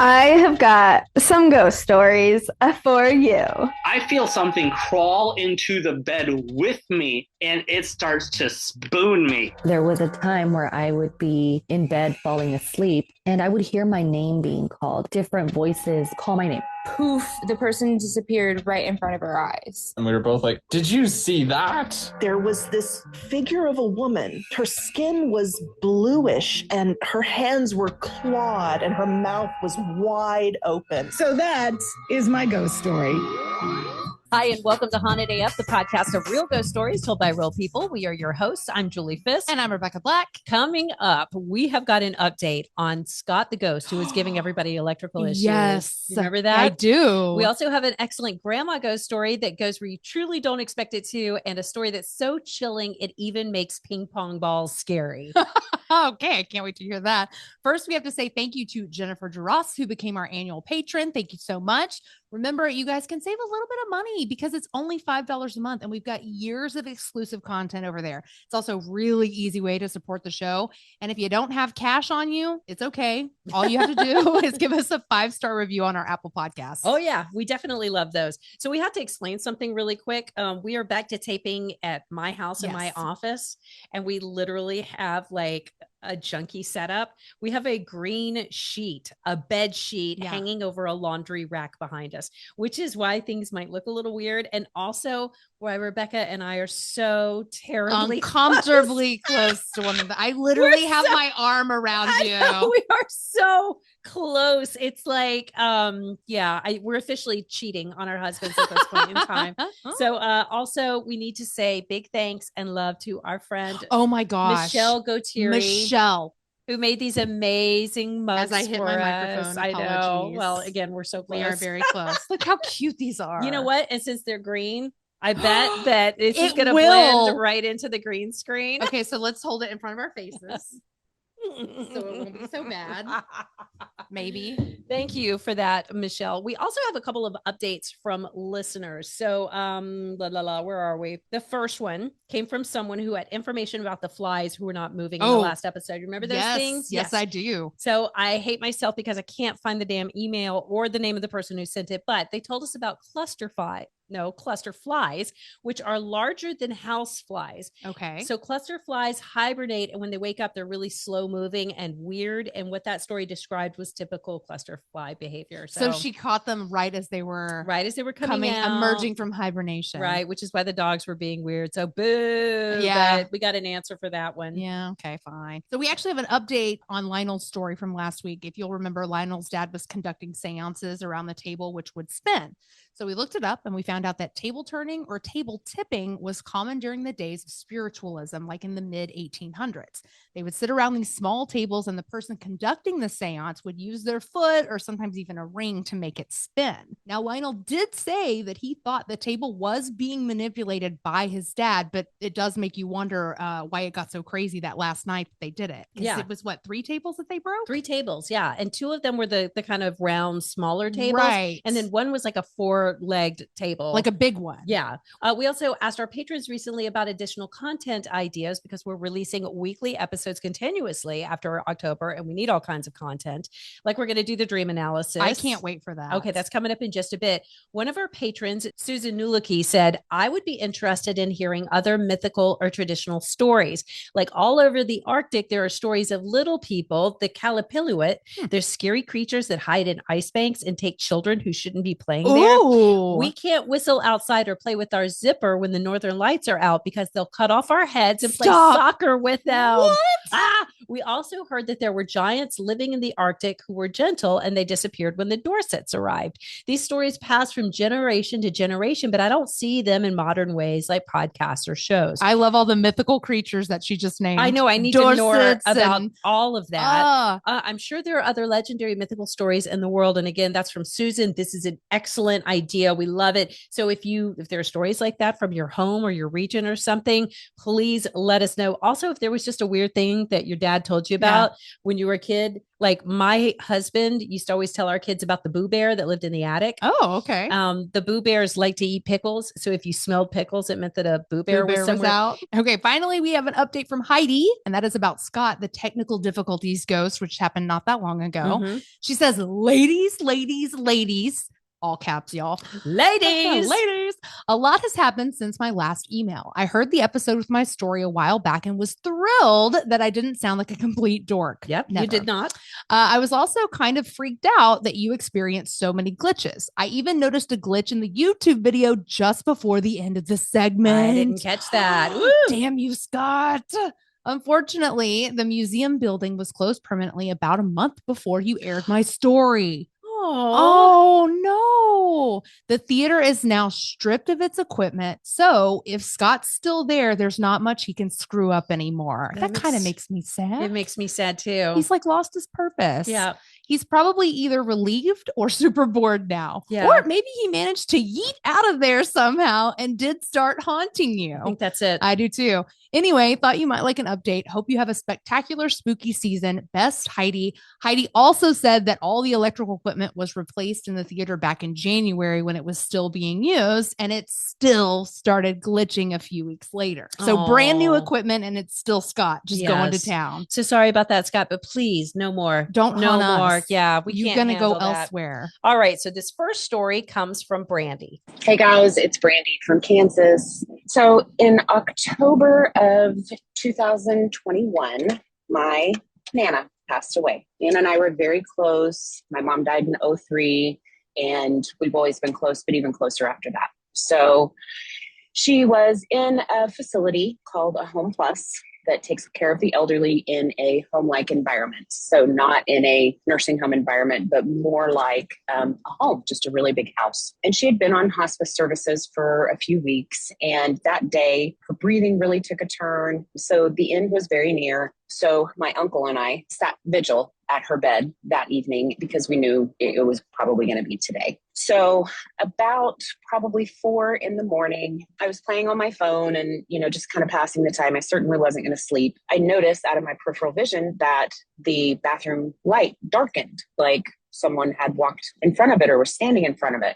I have got some ghost stories for you. I feel something crawl into the bed with me and it starts to spoon me. There was a time where I would be in bed falling asleep and I would hear my name being called. Different voices call my name. Poof, the person disappeared right in front of our eyes. And we were both like, did you see that? There was this figure of a woman. Her skin was bluish and her hands were clawed and her mouth was wide open. So that is my ghost story. Hi, and welcome to Haunted AF, the podcast of real ghost stories told by real people. We are your hosts. I'm Julie Fisk. And I'm Rebecca Black. Coming up, we have got an update on Scott the Ghost, who is giving everybody electrical issues. Yes. You remember that? I do. We also have an excellent grandma ghost story that goes where you truly don't expect it to, and a story that's so chilling it even makes ping pong balls scary. Okay, I can't wait to hear that. First, we have to say thank you to Jennifer Duras, who became our annual patron. Thank you so much. Remember, you guys can save a little bit of money because it's only $5 a month, and we've got years of exclusive content over there. It's also a really easy way to support the show. And if you don't have cash on you, it's okay. All you have to do is give us a 5-star review on our Apple Podcast. Oh, yeah. We definitely love those. So we have to explain something really quick. We are back to taping at my house in my office, and we literally have like a junky setup. We have a green sheet, a bed sheet hanging over a laundry rack behind us, which is why things might look a little weird. And also why Rebecca and I are so terribly uncomfortably close to one another. I literally have my arm around you. We are so close. It's like, we're officially cheating on our husbands at this point in time. So also we need to say big thanks and love to our friend. Oh my gosh. Michelle Gautieri. Michelle. Who made these amazing mugs. As I hit my microphone. I know. Well, again, we're so close. We are very close. Look how cute these are. You know what? And since they're green, I bet that it's just going to blend right into the green screen. Okay, so let's hold it in front of our faces. So it won't be so bad. Maybe. Thank you for that, Michelle. We also have a couple of updates from listeners. So, where are we? The first one came from someone who had information about the flies who were not moving in the last episode. You remember those things? Yes, I do. So I hate myself because I can't find the damn email or the name of the person who sent it, but they told us about cluster flies, which are larger than house flies. Okay. So cluster flies hibernate, and when they wake up, they're really slow moving and weird. And what that story described was typical cluster fly behavior. So she caught them right as they were coming out, emerging from hibernation. Right. Which is why the dogs were being weird. So boo. Yeah. But we got an answer for that one. Yeah. Okay, fine. So we actually have an update on Lionel's story from last week. If you'll remember, Lionel's dad was conducting seances around the table, which would spin. So we looked it up and we found out that table turning or table tipping was common during the days of spiritualism, like in the mid 1800s. They would sit around these small tables and the person conducting the seance would use their foot or sometimes even a ring to make it spin. Now, Lionel did say that he thought the table was being manipulated by his dad, but it does make you wonder why it got so crazy that last night they did it. Yeah. It was 3 tables that they broke? 3 tables. Yeah. And 2 of them were the kind of round, smaller tables. Right. And then one was like a 4-legged table. Like a big one. Yeah. We also asked our patrons recently about additional content ideas because we're releasing weekly episodes continuously after October, and we need all kinds of content. Like we're going to do the dream analysis. I can't wait for that. Okay, that's coming up in just a bit. One of our patrons, Susan Nulicki, said, I would be interested in hearing other mythical or traditional stories. Like all over the Arctic, there are stories of little people, the Kalapilluit. There's scary creatures that hide in ice banks and take children who shouldn't be playing there. We can't whistle outside or play with our zipper when the northern lights are out because they'll cut off our heads and play soccer with them. What? We also heard that there were giants living in the Arctic who were gentle and they disappeared when the Dorsets arrived. These stories pass from generation to generation, but I don't see them in modern ways like podcasts or shows. I love all the mythical creatures that she just named. I know. I need to know about all of that. I'm sure there are other legendary mythical stories in the world. And again, that's from Susan. This is an excellent idea. We love it. So if there are stories like that from your home or your region or something, please let us know. Also, if there was just a weird thing that your dad told you about when you were a kid, like my husband used to always tell our kids about the Boo Bear that lived in the attic. Oh, okay. The Boo Bears like to eat pickles. So if you smelled pickles, it meant that a Boo Bear was somewhere. out. Okay, finally, we have an update from Heidi, and that is about Scott, the technical difficulties ghost, which happened not that long ago. She says, ladies, all caps, y'all. Ladies. A lot has happened since my last email. I heard the episode with my story a while back and was thrilled that I didn't sound like a complete dork. Yep, Never. you did not. I was also kind of freaked out that you experienced so many glitches. I even noticed a glitch in the YouTube video just before the end of the segment. I didn't catch that. Woo! Damn you, Scott. Unfortunately, the museum building was closed permanently about a month before you aired my story. Oh no. The theater is now stripped of its equipment. So if Scott's still there, there's not much he can screw up anymore. That kind of makes me sad. It makes me sad too. He's like lost his purpose. Yeah. He's probably either relieved or super bored now. Yeah. Or maybe he managed to yeet out of there somehow and did start haunting you. I think that's it. I do too. Anyway, thought you might like an update. Hope you have a spectacular spooky season. Best, Heidi. Heidi also said that all the electrical equipment was replaced in the theater back in January when it was still being used, and it still started glitching a few weeks later. So brand new equipment, and it's still Scott just going to town. So sorry about that, Scott, but please, no more. Don't no haunt more. us. Yeah, You're going to go elsewhere. All right. So this first story comes from Brandy. Hey guys, it's Brandy from Kansas. So in October of 2021, my Nana passed away. Nana and I were very close. My mom died in 2003, and we've always been close, but even closer after that. So she was in a facility called a Home Plus that takes care of the elderly in a home-like environment. So not in a nursing home environment, but more like a home, just a really big house. And she had been on hospice services for a few weeks. And that day, her breathing really took a turn. So the end was very near. So my uncle and I sat vigil at her bed that evening because we knew it was probably going to be today. So about probably 4 a.m, I was playing on my phone and, just kind of passing the time. I certainly wasn't going to sleep. I noticed out of my peripheral vision that the bathroom light darkened, like someone had walked in front of it or was standing in front of it.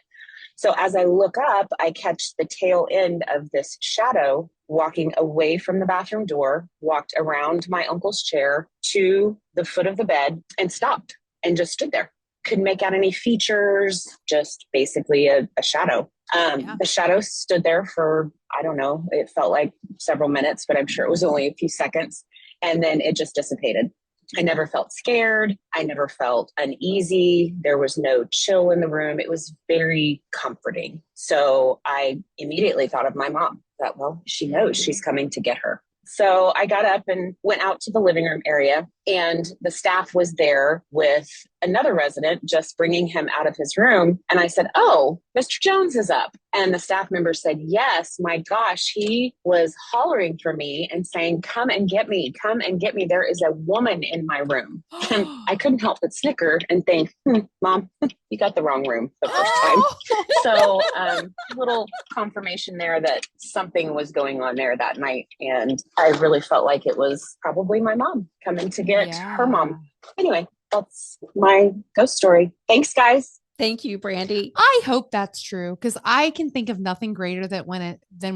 So as I look up, I catch the tail end of this shadow walking away from the bathroom door, walked around my uncle's chair to the foot of the bed and stopped and just stood there. Couldn't make out any features, just basically a shadow. The shadow stood there for, I don't know, it felt like several minutes, but I'm sure it was only a few seconds. And then it just dissipated. I never felt scared. I never felt uneasy. There was no chill in the room. It was very comforting. So I immediately thought of my mom. Thought, well, she knows she's coming to get her. So I got up and went out to the living room area, and the staff was there with another resident just bringing him out of his room. And I said, "Oh, Mr. Jones is up." And the staff member said, "Yes, my gosh, he was hollering for me and saying, 'Come and get me, come and get me. There is a woman in my room.'" And I couldn't help but snicker and think, Mom, you got the wrong room the first time. So little confirmation there that something was going on there that night. And I really felt like it was probably my mom coming to get her mom. Anyway, that's my ghost story. Thanks, guys. Thank you, Brandy. I hope that's true, because I can think of nothing greater than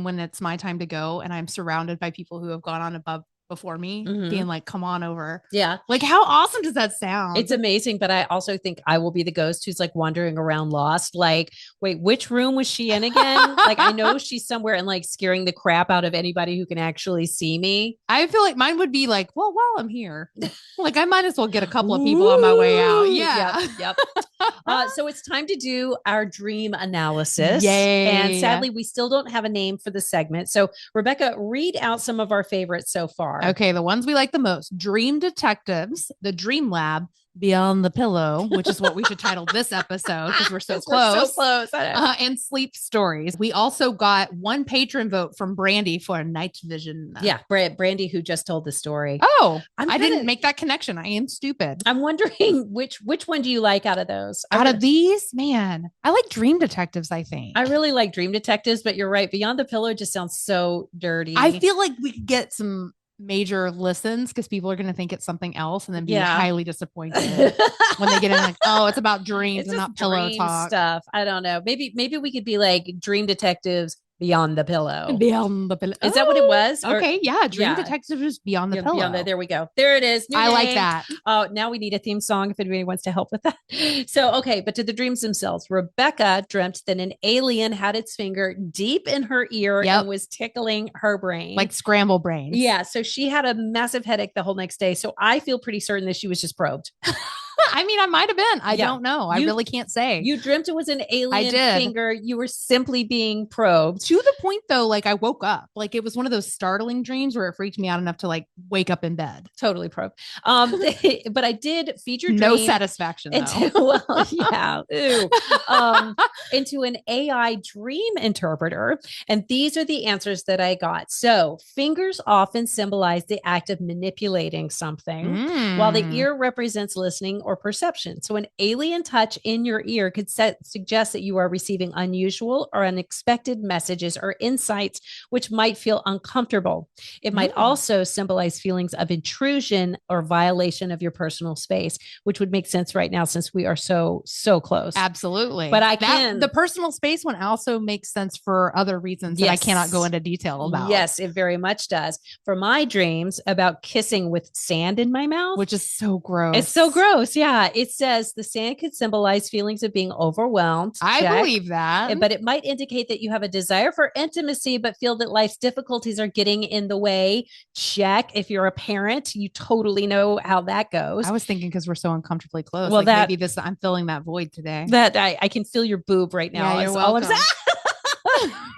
when it's my time to go and I'm surrounded by people who have gone on above before me, being like, "Come on over." Yeah. Like, how awesome does that sound? It's amazing. But I also think I will be the ghost who's like wandering around lost. Like, wait, which room was she in again? Like, I know she's somewhere and like scaring the crap out of anybody who can actually see me. I feel like mine would be like, well, while I'm here, like I might as well get a couple of people on my way out. Yeah. Yep. So it's time to do our dream analysis. Yay. And sadly, we still don't have a name for the segment. So Rebecca, read out some of our favorites so far. are. Okay, the ones we like the most: Dream Detectives, The Dream Lab, Beyond the Pillow, which is what we should title this episode because we're so close. We're so close. I know. And Sleep Stories. We also got one patron vote from Brandy for Night Vision. Yeah, Brandy, who just told the story. Oh, I didn't make that connection. I am stupid. I'm wondering which one do you like out of those? Out of these, man, I like Dream Detectives, I think. I really like Dream Detectives, but you're right. Beyond the Pillow just sounds so dirty. I feel like we could get some major listens because people are going to think it's something else and then be highly disappointed when they get in like, oh, it's about dreams and not pillow talk stuff. I don't know. Maybe we could be like Dream Detectives Beyond the Pillow. Beyond the Pillow. Is that what it was? Okay. Yeah. Dream Detectives Beyond the Pillow. There we go. There it is. I like that. Oh, now we need a theme song if anybody wants to help with that. So, okay. But to the dreams themselves, Rebecca dreamt that an alien had its finger deep in her ear and was tickling her brain. Like scramble brains. Yeah. So she had a massive headache the whole next day. So I feel pretty certain that she was just probed. I mean, I might have been. I don't know. I really can't say. You dreamt it was an alien finger. You were simply being probed. To the point, though, like I woke up. Like it was one of those startling dreams where it freaked me out enough to like wake up in bed. Totally probed. But I did feed your dream. No satisfaction, though. Into an AI dream interpreter. And these are the answers that I got. So fingers often symbolize the act of manipulating something, while the ear represents listening or perception. So an alien touch in your ear could suggest that you are receiving unusual or unexpected messages or insights, which might feel uncomfortable. It might also symbolize feelings of intrusion or violation of your personal space, which would make sense right now since we are so close. Absolutely. But the personal space one also makes sense for other reasons that I cannot go into detail about. Yes, it very much does. For my dreams about kissing with sand in my mouth, which is so gross. It's so gross. Yeah. It says the sand could symbolize feelings of being overwhelmed. I believe that. But it might indicate that you have a desire for intimacy, but feel that life's difficulties are getting in the way. Check. If you're a parent, you totally know how that goes. I was thinking because we're so uncomfortably close. Well, like maybe I'm filling that void today. That I can feel your boob right now. Yeah, you're welcome.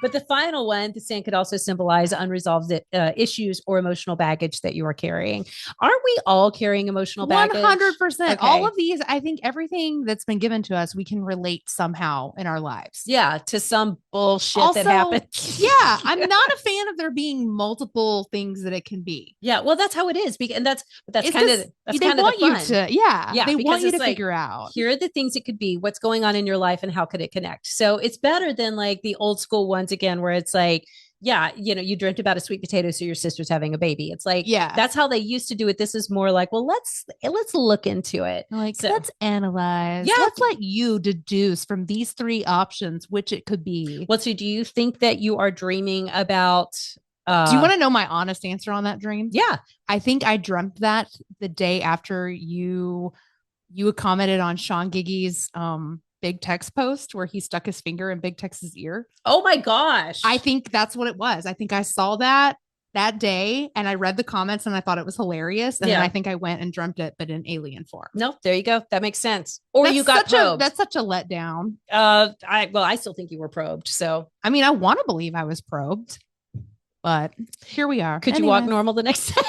But the final one, the sand could also symbolize unresolved issues or emotional baggage that you are carrying. Aren't we all carrying emotional baggage? 100%. Okay. All of these, I think everything that's been given to us, we can relate somehow in our lives. Yeah, to some bullshit also, that happened. Yeah, I'm not a fan of there being multiple things that it can be. Yeah, well, that's how it is. And that's kind of they want the fun. you to, they want you to figure out. Here are the things it could be. What's going on in your life and how could it connect? So it's better than like the old school ones again, where it's like, yeah, you dreamt about a sweet potato, so your sister's having a baby. It's like, that's how they used to do it. This is more like, well, let's look into it. Like, let's analyze. Yeah. Let's let you deduce from these three options which it could be. Well, so do you think that you are dreaming about? Do you want to know my honest answer on that dream? Yeah, I think I dreamt that the day after you had commented on Sean Giggy's Big Tech's post where he stuck his finger in Big Tech's ear. Oh my gosh. I think that's what it was. I think I saw that day and I read the comments and I thought it was hilarious. And then I think I went and dreamt it, but in alien form. No, there you go. That makes sense. Or you got probed. That's such a letdown. I still think you were probed. So, I mean, I want to believe I was probed, but here we are. Could you walk normal the next day?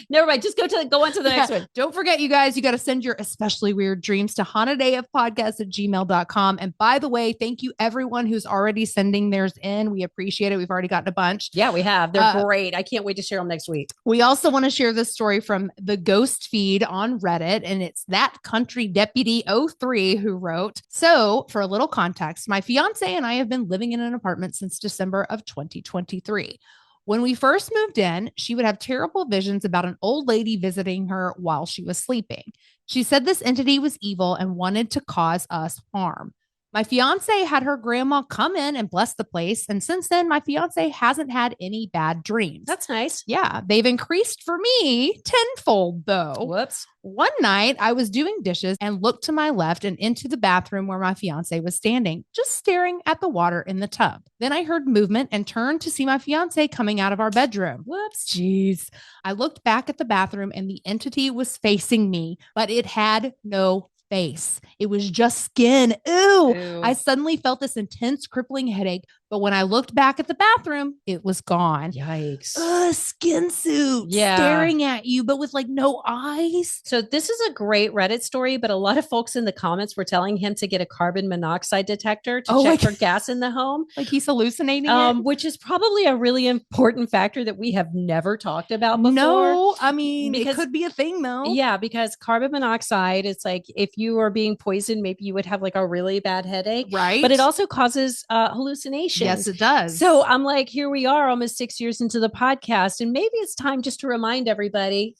Never mind. Just go on to the next one. Don't forget, you guys, you got to send your especially weird dreams to hauntedafpodcast@gmail.com. And by the way, thank you everyone who's already sending theirs in. We appreciate it. We've already gotten a bunch. Yeah, we have. They're great. I can't wait to share them next week. We also want to share this story from the Ghost Feed on Reddit. And it's that country deputy 03 who wrote, so for a little context, my fiance and I have been living in an apartment since December of 2023. When we first moved in, she would have terrible visions about an old lady visiting her while she was sleeping. She said this entity was evil and wanted to cause us harm. My fiance had her grandma come in and bless the place. And since then, my fiance hasn't had any bad dreams. That's nice. Yeah, they've increased for me tenfold, though. Whoops. One night, I was doing dishes and looked to my left and into the bathroom where my fiance was standing, just staring at the water in the tub. Then I heard movement and turned to see my fiance coming out of our bedroom. Whoops. Jeez. I looked back at the bathroom and the entity was facing me, but it had no face. It was just skin. Ew. I suddenly felt this intense crippling headache, But when I looked back at the bathroom, it was gone. Yikes. Skin suit Yeah. staring at you, but with like no eyes. So this is a great Reddit story, but a lot of folks in the comments were telling him to get a carbon monoxide detector to check for gas in the home. Like he's hallucinating it? Which is probably a really important factor that we have never talked about before. No, I mean, it could be a thing though. Yeah, because carbon monoxide, it's like if you are being poisoned, maybe you would have like a really bad headache. Right. But it also causes hallucinations. Yes, it does. So I'm like, here we are almost 6 years into the podcast. And maybe it's time just to remind everybody,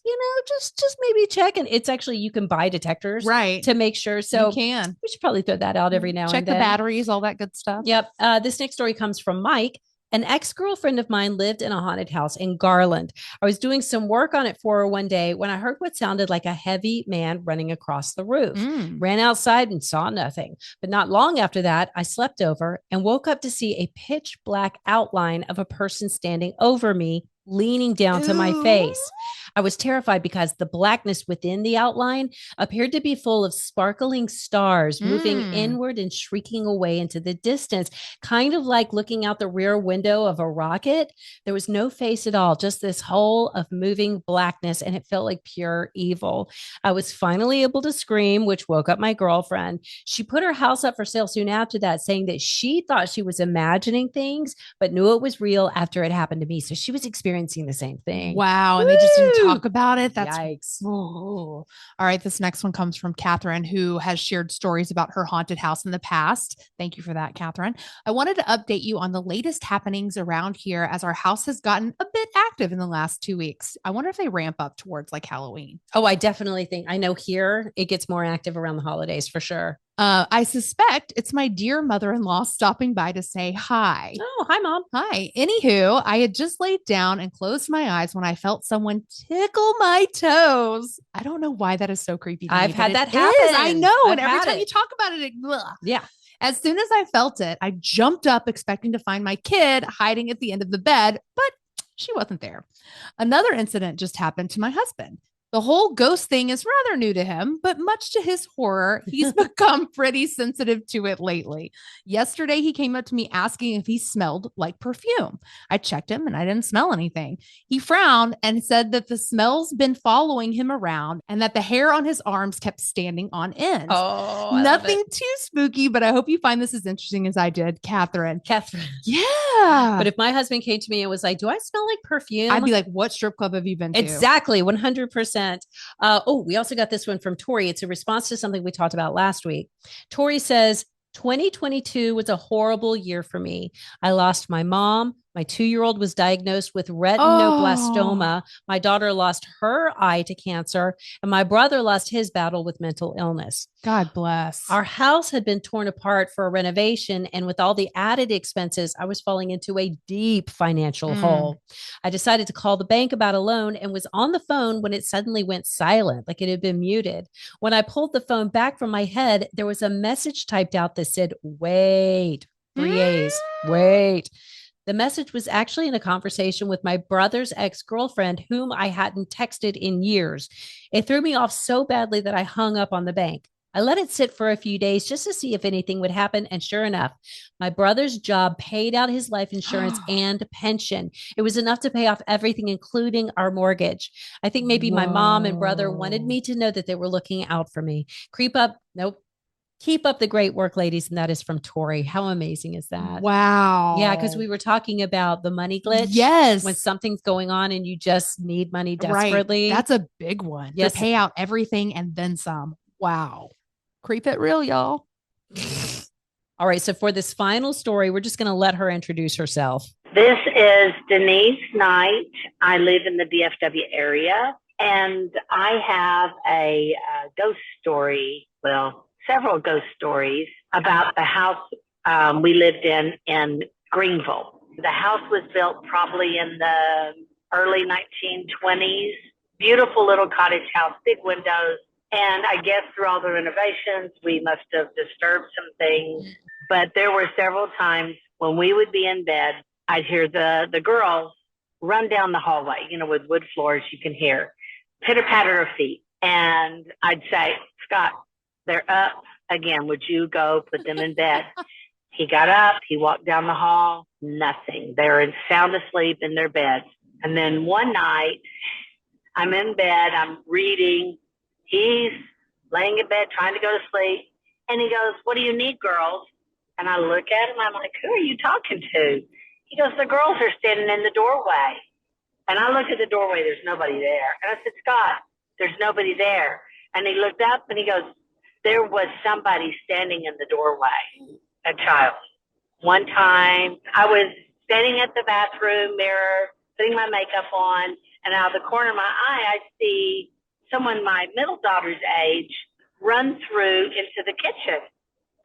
just maybe check. And it's actually, you can buy detectors to make sure. So you can. We should probably throw that out every now and then. Check the batteries, all that good stuff. Yep. This next story comes from Mike. An ex-girlfriend of mine lived in a haunted house in Garland. I was doing some work on it for her one day when I heard what sounded like a heavy man running across the roof. Ran outside and saw nothing. But not long after that, I slept over and woke up to see a pitch black outline of a person standing over me, leaning down to my face. I was terrified because the blackness within the outline appeared to be full of sparkling stars moving inward and shrieking away into the distance, kind of like looking out the rear window of a rocket. There was no face at all, just this hole of moving blackness, and it felt like pure evil. I was finally able to scream, which woke up my girlfriend. She put her house up for sale soon after that, saying that she thought she was imagining things, but knew it was real after it happened to me. So she was experiencing the same thing. Wow. And they just didn't talk about it. That's yikes. All right. This next one comes from Catherine, who has shared stories about her haunted house in the past. Thank you for that, Catherine. I wanted to update you on the latest happenings around here as our house has gotten a bit active in the last 2 weeks. I wonder if they ramp up towards like Halloween. Oh, I definitely think, I know here it gets more active around the holidays for sure. I suspect it's my dear mother-in-law stopping by to say hi. Oh, hi, Mom. Hi. Anywho, I had just laid down and closed my eyes when I felt someone tickle my toes. I don't know why that is so creepy. I've had that happen. I know. I've and every had time it. you talk about it, yeah. As soon as I felt it, I jumped up expecting to find my kid hiding at the end of the bed, but she wasn't there. Another incident just happened to my husband. The whole ghost thing is rather new to him, but much to his horror, he's become pretty sensitive to it lately. Yesterday, he came up to me asking if he smelled like perfume. I checked him and I didn't smell anything. He frowned and said that the smell's been following him around and that the hair on his arms kept standing on end. Oh, nothing too spooky, but I hope you find this as interesting as I did, Catherine. Yeah. But if my husband came to me and was like, do I smell like perfume? I'd be like, what strip club have you been to? Exactly. 100%. We also got this one from Tori. It's a response to something we talked about last week. Tori says, 2022 was a horrible year for me. I lost my mom. My 2-year-old was diagnosed with retinoblastoma. My daughter lost her eye to cancer, and my brother lost his battle with mental illness. God bless. Our house had been torn apart for a renovation, and with all the added expenses, I was falling into a deep financial hole. I decided to call the bank about a loan and was on the phone when it suddenly went silent, like it had been muted. When I pulled the phone back from my head, there was a message typed out that said, wait, 3 A's, wait. The message was actually in a conversation with my brother's ex-girlfriend, whom I hadn't texted in years. It threw me off so badly that I hung up on the bank. I let it sit for a few days just to see if anything would happen. And sure enough, my brother's job paid out his life insurance and pension. It was enough to pay off everything, including our mortgage. I think maybe my mom and brother wanted me to know that they were looking out for me. Keep up the great work, ladies. And that is from Tori. How amazing is that? Wow. Yeah, because we were talking about the money glitch. Yes. When something's going on and you just need money desperately. Right. That's a big one. Yes. To pay out everything and then some. Wow. Creep it real, y'all. All right. So for this final story, we're just going to let her introduce herself. This is Denise Knight. I live in the DFW area, and I have a ghost story. Well, several ghost stories about the house we lived in Greenville. The house was built probably in the early 1920s. Beautiful little cottage house, big windows. And I guess through all the renovations, we must have disturbed some things. But there were several times when we would be in bed, I'd hear the girls run down the hallway, with wood floors, you can hear pitter-patter of feet. And I'd say, Scott, they're up again. Would you go put them in bed? He got up, he walked down the hall, nothing. They were sound asleep in their beds. And then one night, I'm in bed, I'm reading. He's laying in bed trying to go to sleep. And he goes, "What do you need, girls?" And I look at him, I'm like, "Who are you talking to?" He goes, "The girls are standing in the doorway." And I look at the doorway, there's nobody there. And I said, "Scott, there's nobody there." And he looked up and he goes, "There was somebody standing in the doorway, a child." One time I was standing at the bathroom mirror, putting my makeup on, and out of the corner of my eye, I see someone my middle daughter's age run through into the kitchen.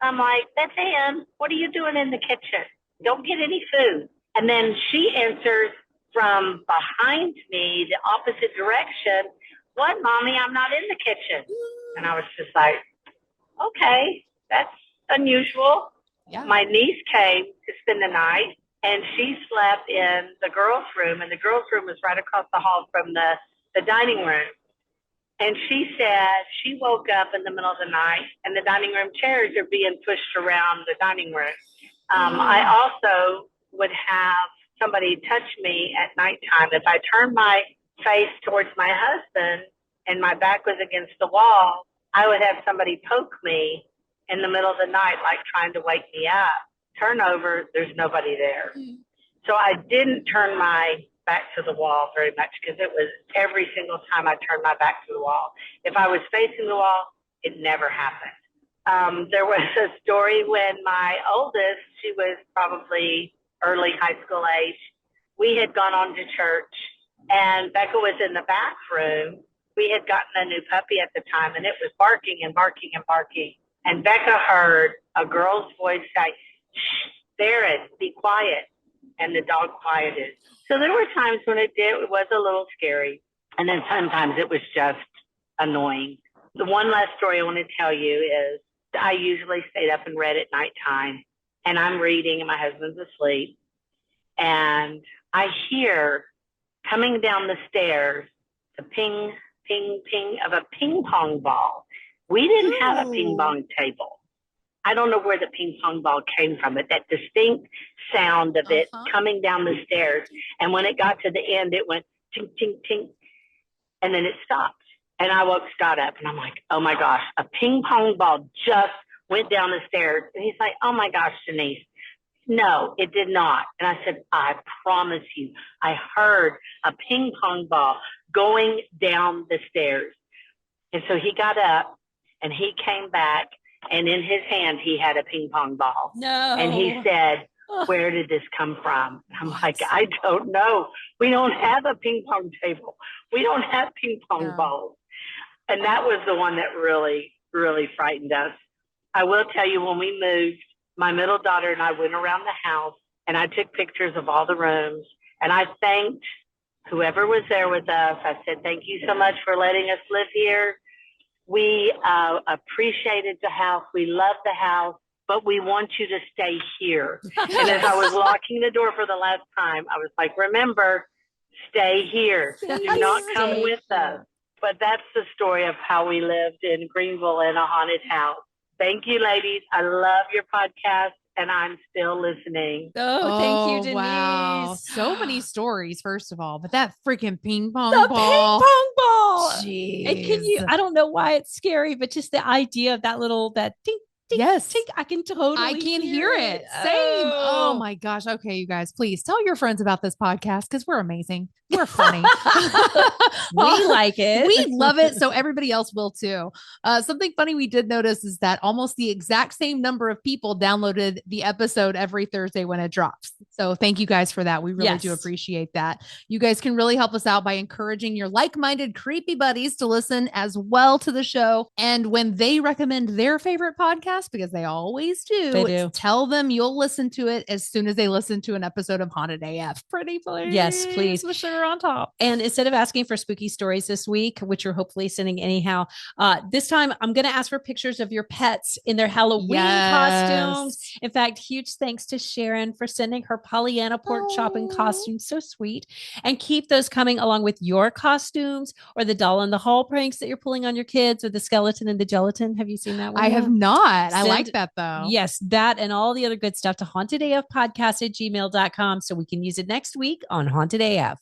I'm like, "That's Ann. What are you doing in the kitchen? Don't get any food." And then she answers from behind me, the opposite direction, "What, Mommy? I'm not in the kitchen." And I was just like, okay, that's unusual. Yeah. My niece came to spend the night, and she slept in the girls' room, and the girls' room was right across the hall from the dining room. And she said she woke up in the middle of the night, and the dining room chairs are being pushed around the dining room. I also would have somebody touch me at nighttime. If I turned my face towards my husband and my back was against the wall, I would have somebody poke me in the middle of the night, like trying to wake me up. Turn over, there's nobody there. So I didn't turn my back to the wall very much, because it was every single time I turned my back to the wall. If I was facing the wall, it never happened. There was a story when my oldest, she was probably early high school age, we had gone on to church, and Becca was in the bathroom. We had gotten a new puppy at the time, and it was barking and barking and barking. And Becca heard a girl's voice say, "Shh, Darren, be quiet." And the dog quieted. So there were times when it was a little scary. And then sometimes it was just annoying. The one last story I want to tell you is I usually stayed up and read at nighttime, and I'm reading and my husband's asleep. And I hear coming down the stairs the ping, ping, ping of a ping pong ball. We didn't have a ping pong table. I don't know where the ping pong ball came from, but that distinct sound of it coming down the stairs. And when it got to the end, it went tink, tink, tink. And then it stopped. And I woke Scott up, and I'm like, "Oh my gosh, a ping pong ball just went down the stairs." And he's like, "Oh my gosh, Denise, no, it did not." And I said, "I promise you, I heard a ping pong ball going down the stairs." And so he got up and he came back, and in his hand, he had a ping pong ball. No. And he said, "Where did this come from?" I'm like, "I don't know. We don't have a ping pong table. We don't have ping pong balls." And that was the one that really, really frightened us. I will tell you, when we moved, my middle daughter and I went around the house, and I took pictures of all the rooms, and I thanked whoever was there with us. I said, "Thank you so much for letting us live here. We appreciated the house. We love the house, but we want you to stay here." And as I was locking the door for the last time, I was like, "Remember, stay here. Do not come with us." But that's the story of how we lived in Greenville in a haunted house. Thank you, ladies. I love your podcast, and I'm still listening. Oh, thank you, Denise. Wow. So many stories, first of all, but that freaking ping pong The ball. ping pong ball. Jeez. And can you, I don't know why it's scary, but just the idea of that tink, tink, yes, tink, I can totally I can hear it. Same. Oh my gosh. Okay, you guys, please tell your friends about this podcast, because we're amazing. We're funny. We like it. We love it. So everybody else will too. Something funny we did notice is that almost the exact same number of people downloaded the episode every Thursday when it drops. So thank you guys for that. We really do appreciate that. You guys can really help us out by encouraging your like-minded creepy buddies to listen as well to the show. And when they recommend their favorite podcast, because they always do, They do. tell them you'll listen to it as soon as they listen to an episode of Haunted AF. Pretty please. Yes, please. With sugar on top. And instead of asking for spooky stories this week, which you're hopefully sending anyhow, this time I'm going to ask for pictures of your pets in their Halloween costumes. In fact, huge thanks to Sharon for sending her Pollyanna pork chopping costumes. So sweet. And keep those coming along with your costumes or the doll in the hall pranks that you're pulling on your kids or the skeleton and the gelatin. Have you seen that one? I have not. I Send- like that though. Yes, that and all the other good stuff to hauntedafpodcast@gmail.com so we can use it next week on Haunted AF.